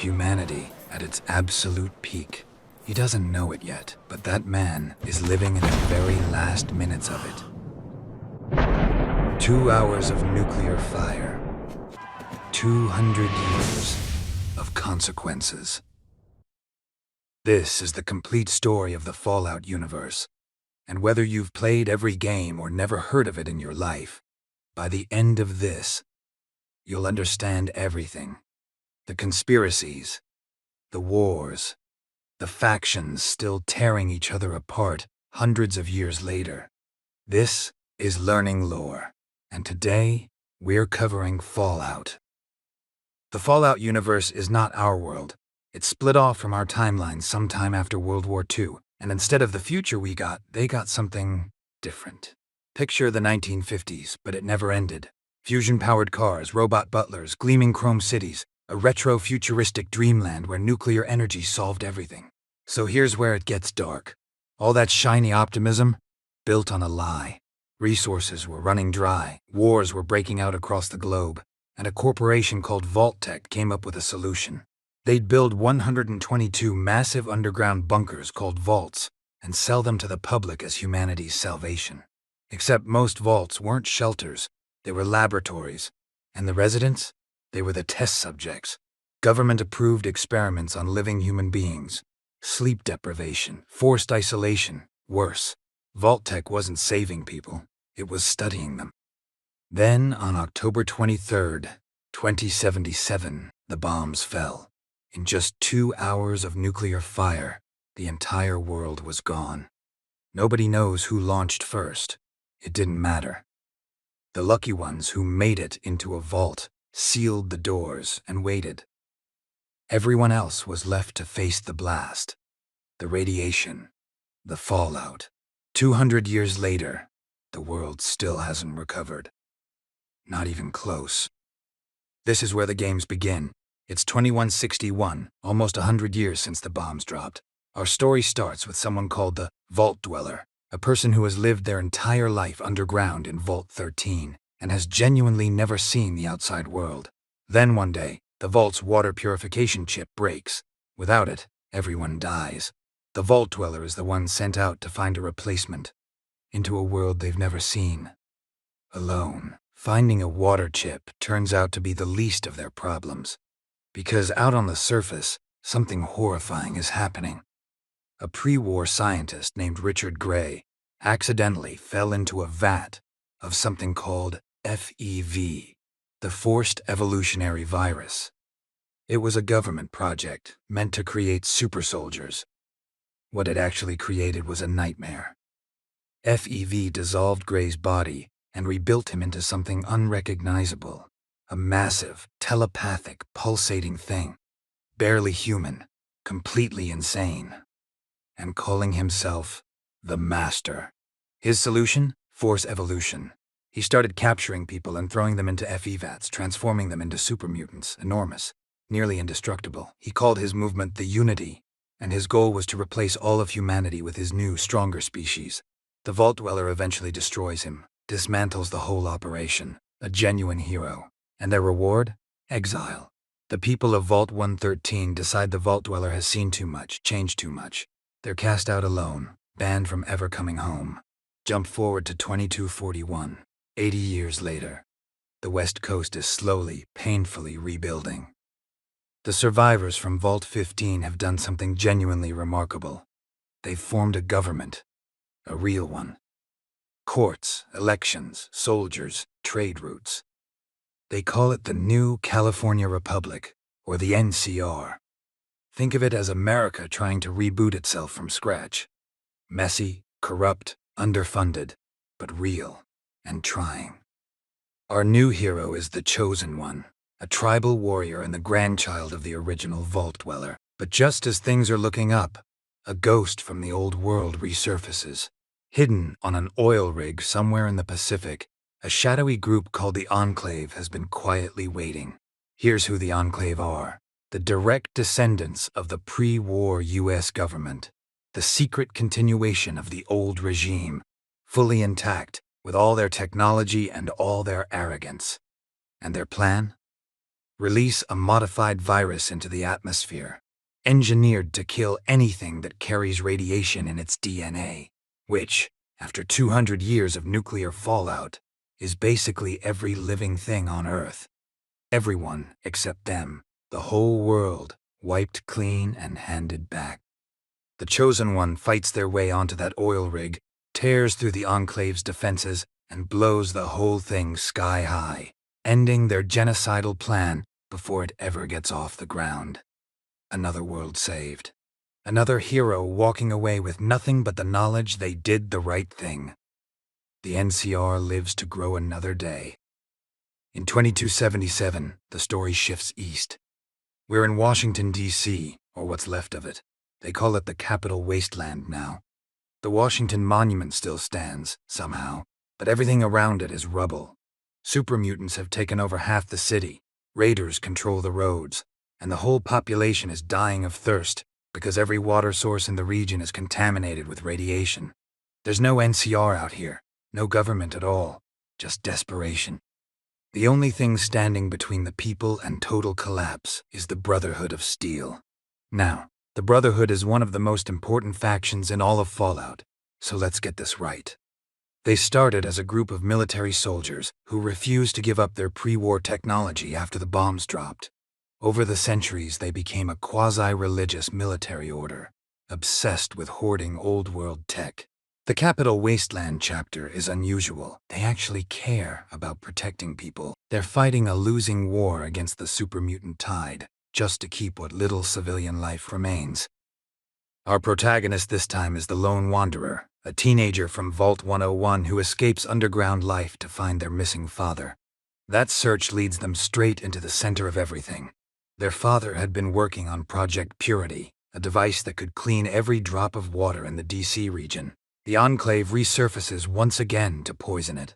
humanity at its absolute peak. He doesn't know it yet, but that man is living in the very last minutes of it. 2 hours of nuclear fire. 200 years of consequences. This is the complete story of the Fallout universe. And whether you've played every game or never heard of it in your life, by the end of this, you'll understand everything. The conspiracies, the wars, the factions still tearing each other apart hundreds of years later. This is Learning Lore, and today we're covering Fallout. The Fallout universe is not our world. It split off from our timeline sometime after World War II, and instead of the future they got something different. Picture the 1950s, but it never ended. Fusion-powered cars, robot butlers, gleaming chrome cities, a retro-futuristic dreamland where nuclear energy solved everything. So here's where it gets dark. All that shiny optimism, built on a lie. Resources were running dry, wars were breaking out across the globe, and a corporation called Vault-Tec came up with a solution. They'd build 122 massive underground bunkers called vaults and sell them to the public as humanity's salvation. Except most vaults weren't shelters, they were laboratories, and the residents? They were the test subjects. Government-approved experiments on living human beings. Sleep deprivation, forced isolation, worse. Vault-Tec wasn't saving people, it was studying them. Then, on October 23rd, 2077, the bombs fell. In just 2 hours of nuclear fire, the entire world was gone. Nobody knows who launched first. It didn't matter. The lucky ones who made it into a vault sealed the doors and waited. Everyone else was left to face the blast, the radiation, the fallout. 200 years later, the world still hasn't recovered. Not even close. This is where the games begin. It's 2161, almost 100 years since the bombs dropped. Our story starts with someone called the Vault Dweller, a person who has lived their entire life underground in Vault 13 and has genuinely never seen the outside world. Then one day, the Vault's water purification chip breaks. Without it, everyone dies. The Vault Dweller is the one sent out to find a replacement, into a world they've never seen. Alone, finding a water chip turns out to be the least of their problems. Because out on the surface, something horrifying is happening. A pre-war scientist named Richard Gray accidentally fell into a vat of something called FEV, the Forced Evolutionary Virus. It was a government project meant to create super soldiers. What it actually created was a nightmare. FEV dissolved Gray's body and rebuilt him into something unrecognizable. A massive, telepathic, pulsating thing. Barely human, completely insane. And calling himself the Master. His solution? Force evolution. He started capturing people and throwing them into FE vats, transforming them into super mutants, enormous, nearly indestructible. He called his movement the Unity, and his goal was to replace all of humanity with his new, stronger species. The Vault Dweller eventually destroys him, dismantles the whole operation. A genuine hero. And their reward? Exile. The people of Vault 113 decide the Vault Dweller has seen too much, changed too much. They're cast out alone, banned from ever coming home. Jump forward to 2241, 80 years later. The West Coast is slowly, painfully rebuilding. The survivors from Vault 15 have done something genuinely remarkable. They've formed a government. A real one. Courts, elections, soldiers, trade routes. They call it the New California Republic, or the NCR. Think of it as America trying to reboot itself from scratch. Messy, corrupt, underfunded, but real, and trying. Our new hero is the Chosen One, a tribal warrior and the grandchild of the original Vault Dweller. But just as things are looking up, a ghost from the old world resurfaces. Hidden on an oil rig somewhere in the Pacific, a shadowy group called the Enclave has been quietly waiting. Here's who the Enclave are. The direct descendants of the pre-war U.S. government. The secret continuation of the old regime, fully intact, with all their technology and all their arrogance. And their plan? release a modified virus into the atmosphere, engineered to kill anything that carries radiation in its DNA, which, after 200 years of nuclear fallout, is basically every living thing on Earth. Everyone except them, the whole world, wiped clean and handed back. The Chosen One fights their way onto that oil rig, tears through the Enclave's defenses, and blows the whole thing sky high, ending their genocidal plan before it ever gets off the ground. Another world saved. Another hero walking away with nothing but the knowledge they did the right thing. The NCR lives to grow another day. In 2277, the story shifts east. We're in Washington, D.C., or what's left of it. They call it the capital Wasteland now. The Washington Monument still stands, somehow, but everything around it is rubble. Super mutants have taken over half the city, raiders control the roads, and the whole population is dying of thirst because every water source in the region is contaminated with radiation. There's no NCR out here, no government at all, just desperation. The only thing standing between the people and total collapse is the Brotherhood of Steel. Now, the Brotherhood is one of the most important factions in all of Fallout, so let's get this right. They started as a group of military soldiers who refused to give up their pre-war technology after the bombs dropped. Over the centuries, they became a quasi-religious military order, obsessed with hoarding old-world tech. The Capital Wasteland chapter is unusual. They actually care about protecting people. They're fighting a losing war against the super mutant tide, just to keep what little civilian life remains. Our protagonist this time is the Lone Wanderer, a teenager from Vault 101 who escapes underground life to find their missing father. That search leads them straight into the center of everything. Their father had been working on Project Purity, a device that could clean every drop of water in the DC region. The Enclave resurfaces once again to poison it.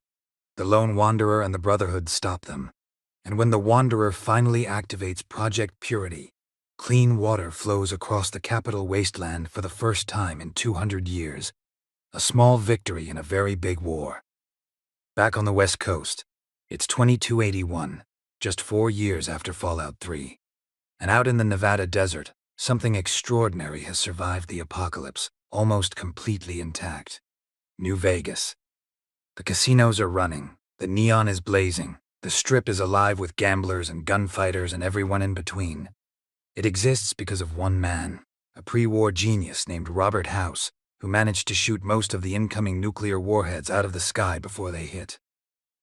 The Lone Wanderer and the Brotherhood stop them. And when the Wanderer finally activates Project Purity, clean water flows across the Capital Wasteland for the first time in 200 years. A small victory in a very big war. Back on the West Coast, it's 2281, just 4 years after Fallout 3. And out in the Nevada desert, something extraordinary has survived the apocalypse, almost completely intact. New Vegas. The casinos are running, the neon is blazing, the strip is alive with gamblers and gunfighters and everyone in between. It exists because of one man, a pre-war genius named Robert House, who managed to shoot most of the incoming nuclear warheads out of the sky before they hit.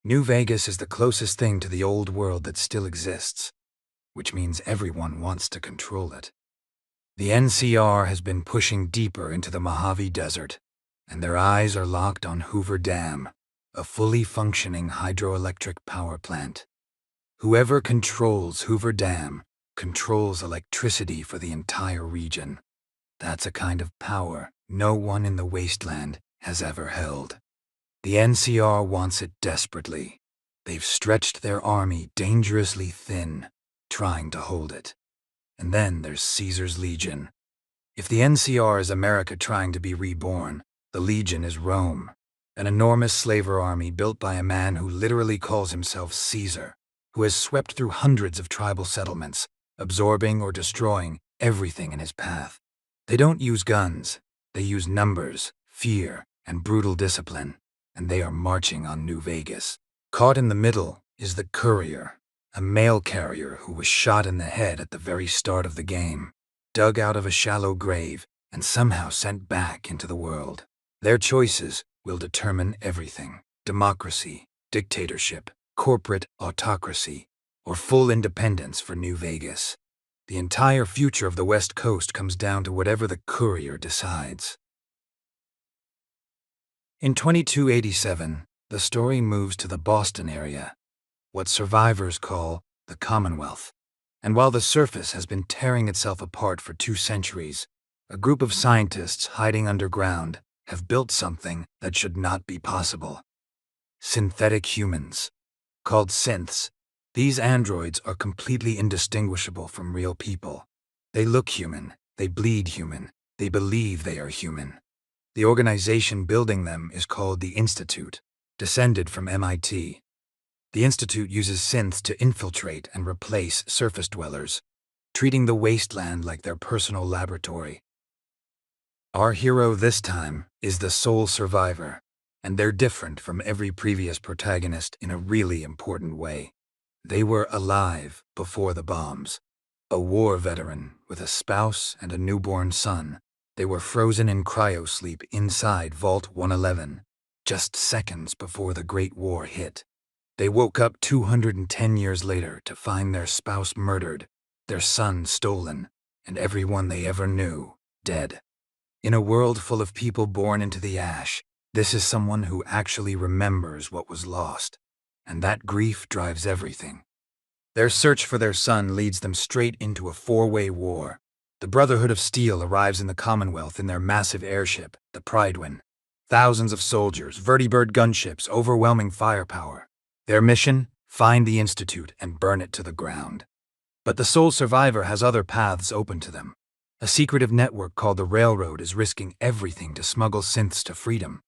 New Vegas is the closest thing to the old world that still exists, which means everyone wants to control it. The NCR has been pushing deeper into the Mojave Desert, and their eyes are locked on Hoover Dam, a fully functioning hydroelectric power plant. Whoever controls Hoover Dam controls electricity for the entire region. That's a kind of power no one in the Wasteland has ever held. The NCR wants it desperately. They've stretched their army dangerously thin, trying to hold it. And then there's Caesar's Legion. If the NCR is America trying to be reborn, the Legion is Rome, an enormous slaver army built by a man who literally calls himself Caesar, who has swept through hundreds of tribal settlements, absorbing or destroying everything in his path. They don't use guns, they use numbers, fear, and brutal discipline, and they are marching on New Vegas. Caught in the middle is the Courier, a mail carrier who was shot in the head at the very start of the game, dug out of a shallow grave, and somehow sent back into the world. Their choices will determine everything: democracy, dictatorship, corporate autocracy, or full independence for New Vegas. The entire future of the West Coast comes down to whatever the Courier decides. In 2287, the story moves to the Boston area, what survivors call the Commonwealth. And while the surface has been tearing itself apart for 2 centuries, a group of scientists hiding underground have built something that should not be possible. Synthetic humans. Called synths, these androids are completely indistinguishable from real people. They look human, they bleed human, they believe they are human. The organization building them is called the Institute, descended from MIT. The Institute uses synths to infiltrate and replace surface dwellers, treating the Wasteland like their personal laboratory. Our hero this time is the sole survivor, and they're different from every previous protagonist in a really important way. They were alive before the bombs. A war veteran with a spouse and a newborn son. They were frozen in cryosleep inside Vault 111, just seconds before the Great War hit. They woke up 210 years later to find their spouse murdered, their son stolen, and everyone they ever knew dead. In a world full of people born into the ash, this is someone who actually remembers what was lost, and that grief drives everything. Their search for their son leads them straight into a four-way war. The Brotherhood of Steel arrives in the Commonwealth in their massive airship, the Prydwen. Thousands of soldiers, vertibird gunships, overwhelming firepower. Their mission? Find the Institute and burn it to the ground. But the sole survivor has other paths open to them. A secretive network called the Railroad is risking everything to smuggle synths to freedom.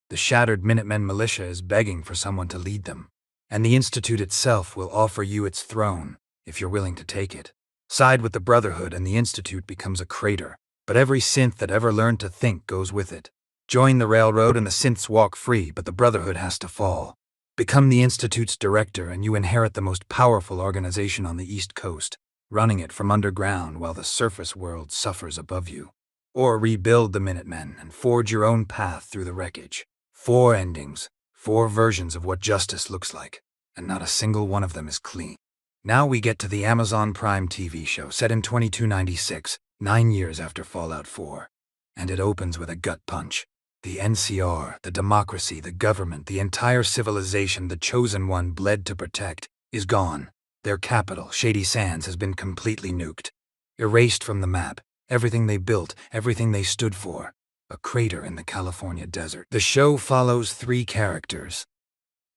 The shattered Minutemen militia is begging for someone to lead them. And the Institute itself will offer you its throne, if you're willing to take it. Side with the Brotherhood and the Institute becomes a crater, but every synth that ever learned to think goes with it. Join the Railroad and the synths walk free, but the Brotherhood has to fall. Become the Institute's director and you inherit the most powerful organization on the East Coast, running it from underground while the surface world suffers above you. Or rebuild the Minutemen and forge your own path through the wreckage. 4 endings, 4 versions of what justice looks like, and not a single one of them is clean. Now we get to the Amazon Prime TV show set in 2296, 9 years after Fallout 4. And it opens with a gut punch. The NCR, the democracy, the government, the entire civilization the Chosen One bled to protect, is gone. Their capital, Shady Sands, has been completely nuked. Erased from the map, everything they built, everything they stood for. A crater in the California desert. The show follows 3 characters.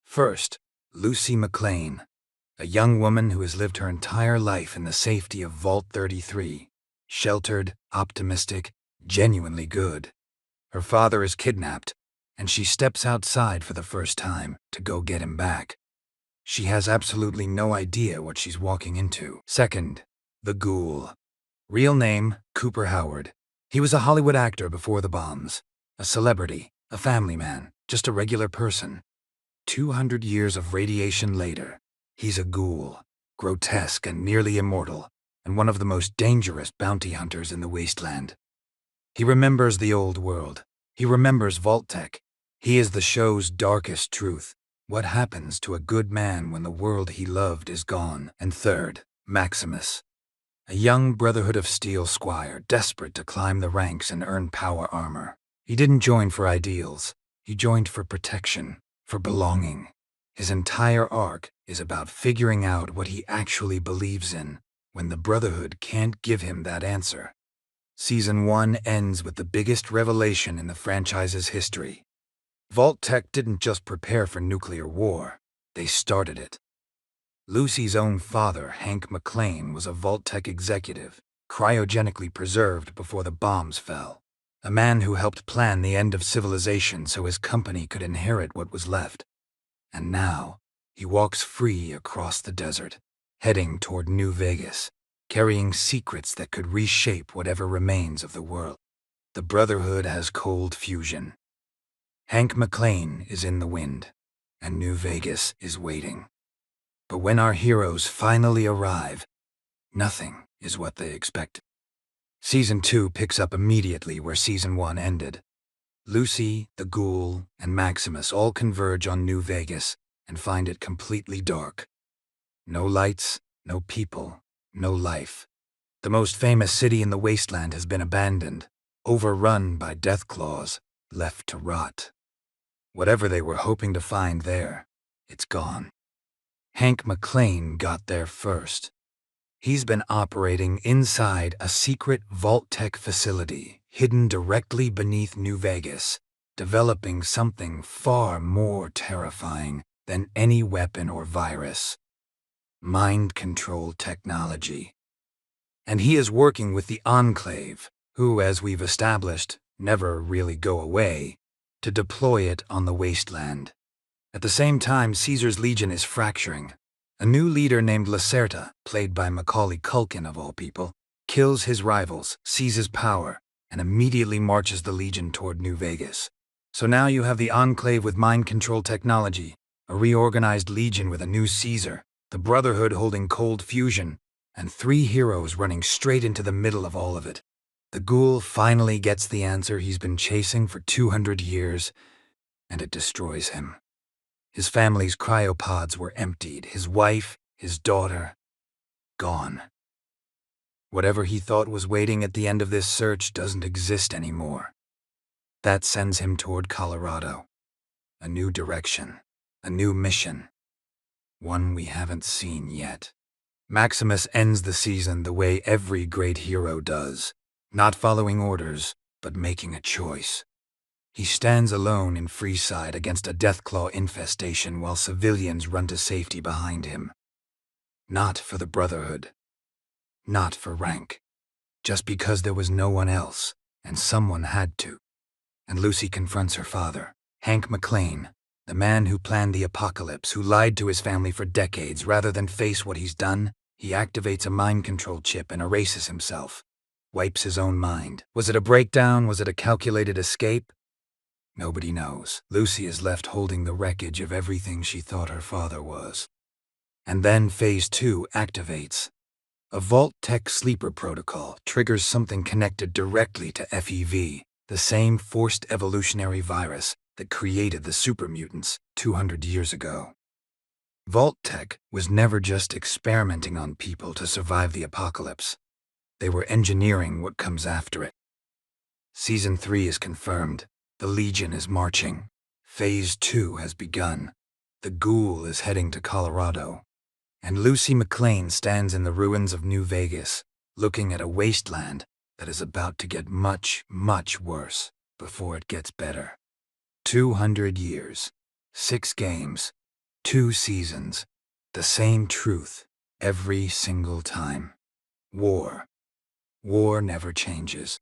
First, Lucy MacLean, a young woman who has lived her entire life in the safety of Vault 33. Sheltered, optimistic, genuinely good. Her father is kidnapped, and she steps outside for the first time to go get him back. She has absolutely no idea what she's walking into. Second, the Ghoul. Real name, Cooper Howard. He was a Hollywood actor before the bombs. A celebrity, a family man, just a regular person. 200 years of radiation later, he's a ghoul, grotesque and nearly immortal, and one of the most dangerous bounty hunters in the Wasteland. He remembers the old world. He remembers Vault-Tec. He is the show's darkest truth. What happens to a good man when the world he loved is gone? And third, Maximus. A young Brotherhood of Steel squire, desperate to climb the ranks and earn power armor. He didn't join for ideals. He joined for protection, for belonging. His entire arc is about figuring out what he actually believes in when the Brotherhood can't give him that answer. Season 1 ends with the biggest revelation in the franchise's history. Vault-Tec didn't just prepare for nuclear war, they started it. Lucy's own father, Hank MacLean, was a Vault-Tec executive, cryogenically preserved before the bombs fell. A man who helped plan the end of civilization so his company could inherit what was left. And now, he walks free across the desert, heading toward New Vegas, carrying secrets that could reshape whatever remains of the world. The Brotherhood has cold fusion. Hank MacLean is in the wind, and New Vegas is waiting. But when our heroes finally arrive, nothing is what they expected. Season 2 picks up immediately where Season 1 ended. Lucy, the Ghoul, and Maximus all converge on New Vegas and find it completely dark. No lights, no people, no life. The most famous city in the Wasteland has been abandoned, overrun by death claws, left to rot. Whatever they were hoping to find there, it's gone. Hank MacLean got there first. He's been operating inside a secret Vault-Tec facility hidden directly beneath New Vegas, developing something far more terrifying than any weapon or virus. Mind control technology. And he is working with the Enclave, who, as we've established, never really go away, to deploy it on the Wasteland. At the same time, Caesar's legion is fracturing. A new leader named Lacerta, played by Macaulay Culkin of all people, kills his rivals, seizes power, and immediately marches the legion toward New Vegas. So now you have the Enclave with mind control technology, a reorganized legion with a new Caesar, the Brotherhood holding cold fusion, and 3 heroes running straight into the middle of all of it. The Ghoul finally gets the answer he's been chasing for 200 years, and it destroys him. His family's cryopods were emptied, his wife, his daughter, gone. Whatever he thought was waiting at the end of this search doesn't exist anymore. That sends him toward Colorado. A new direction, a new mission. One we haven't seen yet. Maximus ends the season the way every great hero does, not following orders, but making a choice. He stands alone in Freeside against a Deathclaw infestation while civilians run to safety behind him. Not for the Brotherhood. Not for rank. Just because there was no one else, and someone had to. And Lucy confronts her father, Hank MacLean, the man who planned the apocalypse, who lied to his family for decades. Rather than face what he's done, he activates a mind control chip and erases himself. Wipes his own mind. Was it a breakdown? Was it a calculated escape? Nobody knows. Lucy is left holding the wreckage of everything she thought her father was. And then Phase 2 activates. A Vault-Tec sleeper protocol triggers something connected directly to FEV, the same forced evolutionary virus that created the super mutants 200 years ago. Vault-Tec was never just experimenting on people to survive the apocalypse. They were engineering what comes after it. Season 3 is confirmed. The Legion is marching. Phase 2 has begun. The Ghoul is heading to Colorado. And Lucy MacLean stands in the ruins of New Vegas, looking at a wasteland that is about to get much, much worse before it gets better. 200 years, 6 games, 2 seasons, the same truth every single time. War. War never changes.